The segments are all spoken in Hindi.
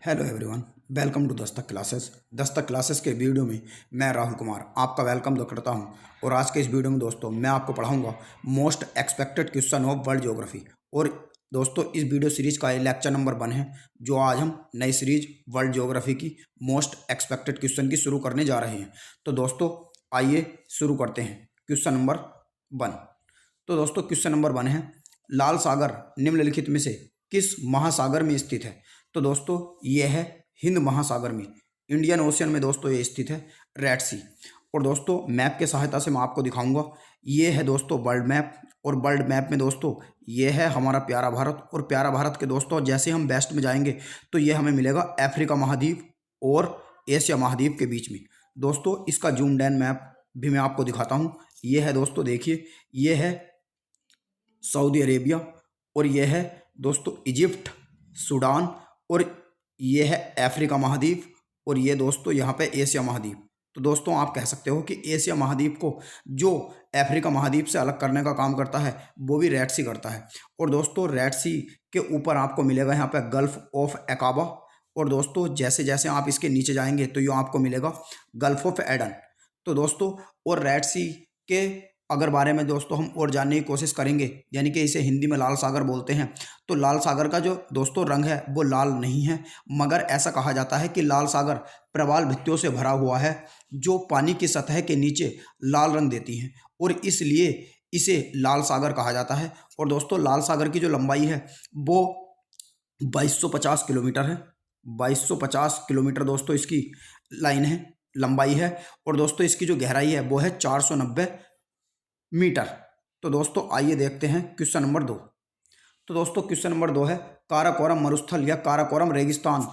Hello everyone, welcome to Dastak classes. Dastak classes के वीडियो में मैं राहुल कुमार आपका वेलकम करता हूं। और आज के इस वीडियो में दोस्तों मैं आपको पढ़ाऊंगा most expected question of world geography. और दोस्तों इस वीडियो सीरीज का ये लेक्चर नंबर 1 है, जो आज हम नई सीरीज वर्ल्ड ज्योग्राफी की मोस्ट एक्सपेक्टेड क्वेश्चन की शुरू करने जा रहे हैं। तो दोस्तों आइए शुरू करते हैं। Question number 1। तो दोस्तों क्वेश्चन नंबर 1 है, लाल सागर निम्नलिखित में से किस महासागर में स्थित है? तो दोस्तों ये है हिंद महासागर में, इंडियन ओशियन में दोस्तों ये स्थित है, रेड सी। और दोस्तों मैप के सहायता से मैं आपको दिखाऊंगा। ये है दोस्तों वर्ल्ड मैप, और वर्ल्ड मैप में दोस्तों ये है हमारा प्यारा भारत। और प्यारा भारत के दोस्तों जैसे हम वेस्ट में जाएंगे तो ये हमें मिलेगा अफ्रीका महाद्वीप और एशिया महाद्वीप के बीच में। दोस्तों इसका जूम डैन मैप भी मैं आपको दिखाता हूँ। ये है दोस्तों, देखिए ये है सऊदी अरेबिया, और ये है दोस्तों इजिप्ट, सूडान, और ये है अफ्रीका महाद्वीप, और ये दोस्तों यहाँ पे एशिया महाद्वीप। तो दोस्तों आप कह सकते हो कि एशिया महाद्वीप को जो अफ्रीका महाद्वीप से अलग करने का काम करता है वो भी रेड सी करता है। और दोस्तों रेड सी के ऊपर आपको मिलेगा यहाँ पे गल्फ ऑफ अकाबा। और दोस्तों जैसे जैसे आप इसके नीचे जाएंगे तो ये आपको मिलेगा गल्फ ऑफ एडन। तो दोस्तों और रेड सी के अगर बारे में दोस्तों हम और जानने की कोशिश करेंगे, यानी कि इसे हिंदी में लाल सागर बोलते हैं। तो लाल सागर का जो दोस्तों रंग है वो लाल नहीं है, मगर ऐसा कहा जाता है कि लाल सागर प्रवाल भित्तियों से भरा हुआ है जो पानी की सतह के नीचे लाल रंग देती हैं, और इसलिए इसे लाल सागर कहा जाता है। और दोस्तों लाल सागर की जो लंबाई है वो 2250 किलोमीटर है। 2250 किलोमीटर दोस्तों इसकी लाइन है, लंबाई है। और दोस्तों इसकी जो गहराई है वो है 490 मीटर। तो दोस्तों आइए देखते हैं क्वेश्चन नंबर 2। तो दोस्तों क्वेश्चन नंबर 2 है, काराकोरम मरुस्थल या काराकोरम रेगिस्तान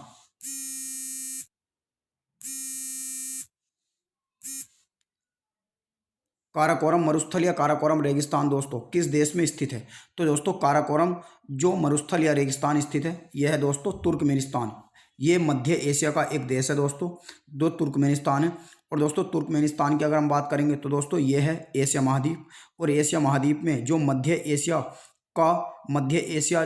काराकोरम मरुस्थल या काराकोरम रेगिस्तान दोस्तों किस देश में स्थित है? तो दोस्तों काराकोरम जो मरुस्थल या रेगिस्तान स्थित है यह है दोस्तों तुर्कमेनिस्तान। ये मध्य एशिया का एक देश है दोस्तों, दो तुर्कमेनिस्तान है। और दोस्तों तुर्कमेनिस्तान की अगर हम बात करेंगे तो दोस्तों ये है एशिया महाद्वीप, और एशिया महाद्वीप में जो मध्य एशिया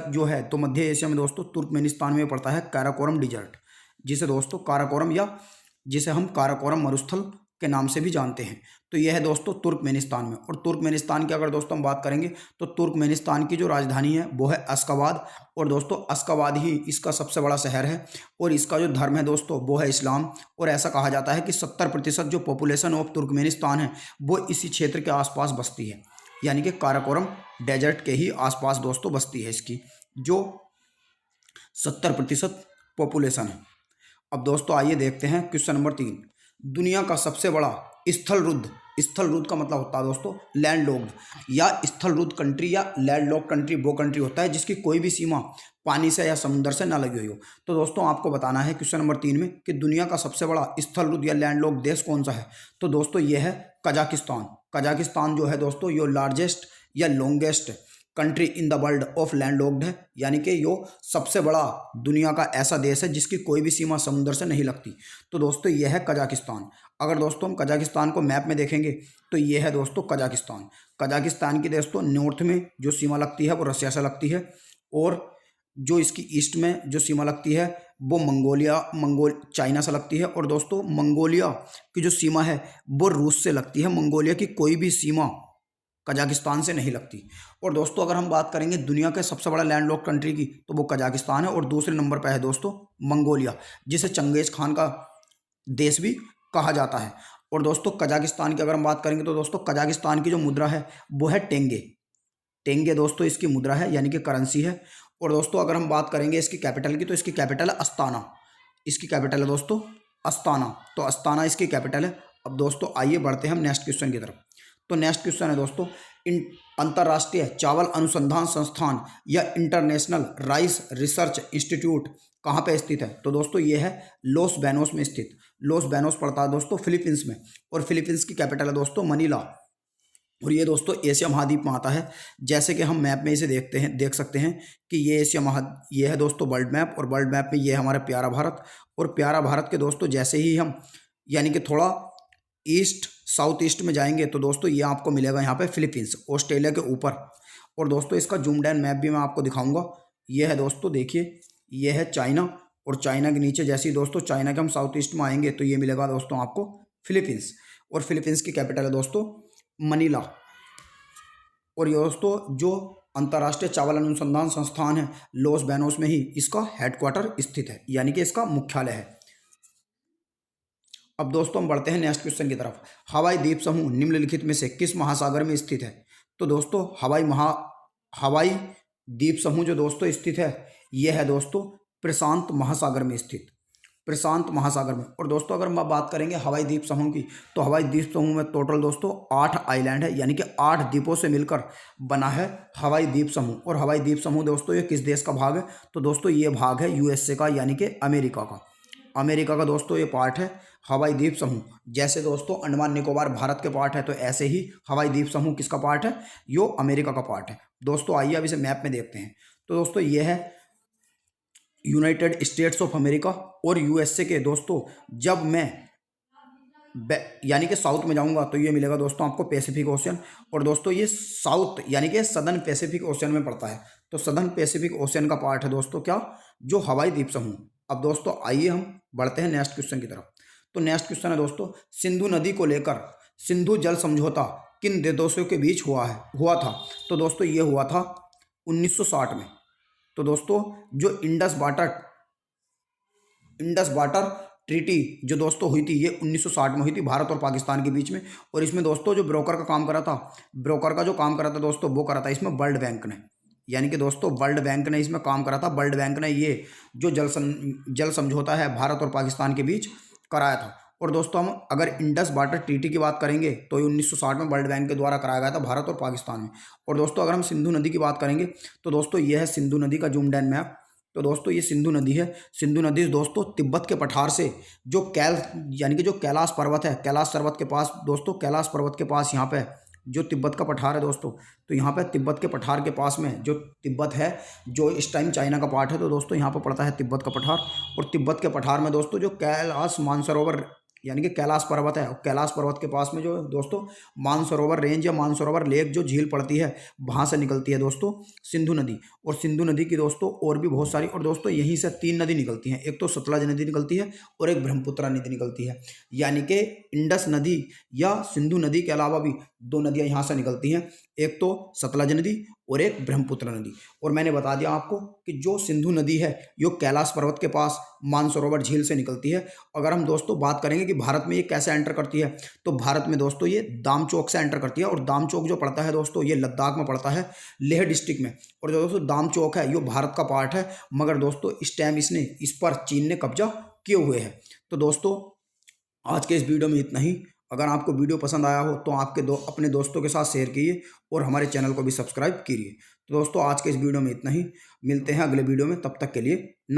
जो है, तो मध्य एशिया में दोस्तों तुर्कमेनिस्तान में पड़ता है काराकोरम डिजर्ट, जिसे दोस्तों काराकोरम या जिसे हम काराकोरम मरुस्थल के नाम से भी जानते हैं। तो यह है दोस्तों तुर्कमेनिस्तान में। और तुर्कमेनिस्तान की अगर दोस्तों हम बात करेंगे तो तुर्कमेनिस्तान की जो राजधानी है वो है अश्गाबाद। और दोस्तों अश्गाबाद ही इसका सबसे बड़ा शहर है, और इसका जो धर्म है दोस्तों वो है इस्लाम। और ऐसा कहा जाता है कि 70% जो पॉपुलेशन ऑफ तुर्कमेनिस्तान है वो इसी क्षेत्र के आसपास बसती है, यानी कि काराकोरम डेजर्ट के ही आसपास दोस्तों बसती है इसकी जो 70% पॉपुलेशन है। अब दोस्तों आइए देखते हैं क्वेश्चन नंबर 3। दुनिया का सबसे बड़ा स्थल रुद्ध का मतलब होता है दोस्तों लैंड लॉक्ड, या स्थल रुद्ध कंट्री या लैंड लॉक्ड कंट्री वो कंट्री होता है जिसकी कोई भी सीमा पानी से या समुद्र से ना लगी हुई हो। तो दोस्तों आपको बताना है क्वेश्चन नंबर 3 में कि दुनिया का सबसे बड़ा स्थल रुद्ध या लैंड लॉक्ड देश कौन सा है? तो दोस्तों ये है कजाकिस्तान। कजाकिस्तान जो है दोस्तों यो लार्जेस्ट या longest country in the world of land locked है, यानी कि यो सबसे बड़ा दुनिया का ऐसा देश है जिसकी कोई भी सीमा समुद्र से नहीं लगती। तो दोस्तों यह है कजाकिस्तान। अगर दोस्तों हम कजाकिस्तान को मैप में देखेंगे तो ये है दोस्तों कजाकिस्तान। कजाकिस्तान की दोस्तों नॉर्थ में जो सीमा लगती है वो रसिया से लगती है, और जो इसकी ईस्ट में जो सीमा लगती है वो चाइना से लगती है। और दोस्तों मंगोलिया की जो सीमा है वो रूस से लगती है। मंगोलिया की कोई भी सीमा कजाकिस्तान से नहीं लगती। और दोस्तों अगर हम बात करेंगे दुनिया के सबसे बड़ा लैंड लॉक कंट्री की तो वो कजाकिस्तान है, और दूसरे नंबर पर है दोस्तों मंगोलिया, जिसे चंगेज खान का देश भी कहा जाता है। और दोस्तों कजाकिस्तान की अगर हम बात करेंगे तो दोस्तों कजाकिस्तान की जो मुद्रा है वो है टेंगे। टेंगे दोस्तों इसकी मुद्रा है, यानी कि करेंसी है। और दोस्तों अगर हम बात करेंगे इसकी कैपिटल की तो इसकी कैपिटल है अस्ताना। इसकी कैपिटल है दोस्तों अस्ताना, तो अस्ताना इसकी कैपिटल है। अब दोस्तों आइए बढ़ते हैं हम नेक्स्ट क्वेश्चन की तरफ। तो नेक्स्ट क्वेश्चन है दोस्तों, अंतर्राष्ट्रीय चावल अनुसंधान संस्थान या इंटरनेशनल राइस रिसर्च इंस्टीट्यूट कहाँ पे स्थित है? तो दोस्तों ये है लॉस बेनोस में स्थित। लॉस बेनोस पड़ता है दोस्तों फिलीपींस में, और फिलीपींस की कैपिटल है दोस्तों मनीला। और ये दोस्तों एशिया महाद्वीप में आता है। जैसे कि हम मैप में इसे देख सकते हैं कि ये है दोस्तों वर्ल्ड मैप, और वर्ल्ड मैप में ये है हमारा प्यारा भारत। और प्यारा भारत के दोस्तों जैसे ही हम यानी कि थोड़ा ईस्ट साउथ ईस्ट में जाएंगे तो दोस्तों ये आपको मिलेगा यहाँ पे फिलीपींस, ऑस्ट्रेलिया के ऊपर। और दोस्तों इसका जूम डैन मैप भी मैं आपको दिखाऊंगा। ये है दोस्तों, देखिए ये है चाइना, और चाइना के नीचे जैसे ही दोस्तों चाइना के हम साउथ ईस्ट में आएंगे तो ये मिलेगा दोस्तों आपको फिलीपींस। और फिलीपींस की कैपिटल है दोस्तों मनीला। और ये दोस्तों जो अंतर्राष्ट्रीय चावल अनुसंधान संस्थान है लॉस बैनोस में ही इसका हेडक्वार्टर स्थित है, यानी कि इसका मुख्यालय है। अब दोस्तों हम बढ़ते हैं नेक्स्ट क्वेश्चन की तरफ। हवाई द्वीप समूह निम्नलिखित में से किस महासागर में स्थित है? तो दोस्तों हवाई द्वीप समूह जो दोस्तों स्थित है यह है दोस्तों प्रशांत महासागर में स्थित, प्रशांत महासागर में। और दोस्तों अगर हम बात करेंगे हवाई द्वीप समूह की तो हवाई द्वीप समूह में टोटल दोस्तों 8 आइलैंड है, यानी कि 8 द्वीपों से मिलकर बना है हवाई द्वीप समूह। और हवाई द्वीप समूह दोस्तों ये किस देश का भाग है? तो दोस्तों ये भाग है यूएसए का, यानी कि अमेरिका का। अमेरिका का दोस्तों ये पार्ट है हवाई द्वीप समूह। जैसे दोस्तों अंडमान निकोबार भारत के पार्ट है, तो ऐसे ही हवाई द्वीप समूह किसका पार्ट है? यो अमेरिका का पार्ट है। दोस्तों आइए अब इसे मैप में देखते हैं। तो दोस्तों ये है यूनाइटेड स्टेट्स ऑफ अमेरिका और यूएसए के। दोस्तों जब मैं यानी कि साउथ में जाऊंगा तो ये मिलेगा दोस्तों आपको पैसिफिक ओशियन। और दोस्तों ये साउथ यानी कि सदर्न पैसिफिक ओशियन में पड़ता है। तो सदर्न पैसिफिक ओशियन का पार्ट है दोस्तों क्या? जो हवाई द्वीप समूह। अब दोस्तों आइए हम बढ़ते हैं नेक्स्ट क्वेश्चन की तरफ। तो नेक्स्ट क्वेश्चन है दोस्तों सिंधु नदी को लेकर सिंधु जल समझौता किन देशों के बीच हुआ था? तो दोस्तों ये हुआ था 1960 में। तो दोस्तों जो इंडस वाटर ट्रीटी जो दोस्तों हुई थी ये 1960 में हुई थी भारत और पाकिस्तान के बीच में। और इसमें दोस्तों जो ब्रोकर का काम करा था दोस्तों वो करा था इसमें वर्ल्ड बैंक ने, यानी कि दोस्तों वर्ल्ड बैंक ने इसमें काम करा था। वर्ल्ड बैंक ने ये जो जल समझौता है भारत और पाकिस्तान के बीच कराया था। और दोस्तों हम अगर इंडस वाटर ट्रीटी की बात करेंगे तो ये 1960 में वर्ल्ड बैंक के द्वारा कराया गया था भारत और पाकिस्तान में। और दोस्तों अगर हम सिंधु नदी की बात करेंगे तो दोस्तों ये है सिंधु नदी का जूम इन मैप। तो दोस्तों ये सिंधु नदी है। सिंधु नदी दोस्तों तिब्बत के पठार से जो यानी कि जो कैलाश पर्वत है, कैलाश पर्वत के पास दोस्तों, कैलाश पर्वत के पास यहाँ पे जो तिब्बत का पठार है दोस्तों, तो यहाँ पे तिब्बत के पठार के पास में जो तिब्बत है जो इस टाइम चाइना का पार्ट है, तो दोस्तों यहाँ पर पड़ता है तिब्बत का पठार। और तिब्बत के पठार में दोस्तों जो कैलाश मानसरोवर यानी कि कैलाश पर्वत है, कैलाश पर्वत के पास में जो दोस्तों मानसरोवर रेंज या मानसरोवर लेक जो झील पड़ती है वहाँ से निकलती है दोस्तों सिंधु नदी। और सिंधु नदी की दोस्तों और भी बहुत सारी, और दोस्तों यहीं से 3 नदी निकलती हैं। एक तो सतलज नदी निकलती है और एक ब्रह्मपुत्र नदी निकलती है, यानी कि इंडस नदी या सिंधु नदी के अलावा भी 2 नदियाँ यहाँ से निकलती हैं, एक तो सतलज नदी और एक ब्रह्मपुत्र नदी। और मैंने बता दिया आपको कि जो सिंधु नदी है यो कैलाश पर्वत के पास मानसरोवर झील से निकलती है। अगर हम दोस्तों बात करेंगे कि भारत में ये कैसे एंटर करती है, तो भारत में दोस्तों ये दामचौक से एंटर करती है। और दामचौक जो पड़ता है दोस्तों ये लद्दाख में पड़ता है, लेह डिस्ट्रिक्ट में। और जो दोस्तों दामचौक है ये भारत का पार्ट है, मगर दोस्तों इस टाइम इस पर चीन ने कब्जा किए हुए है। तो दोस्तों आज के इस वीडियो में इतना ही। अगर आपको वीडियो पसंद आया हो तो अपने दोस्तों के साथ शेयर कीजिए और हमारे चैनल को भी सब्सक्राइब कीजिए। तो दोस्तों आज के इस वीडियो में इतना ही। मिलते हैं अगले वीडियो में, तब तक के लिए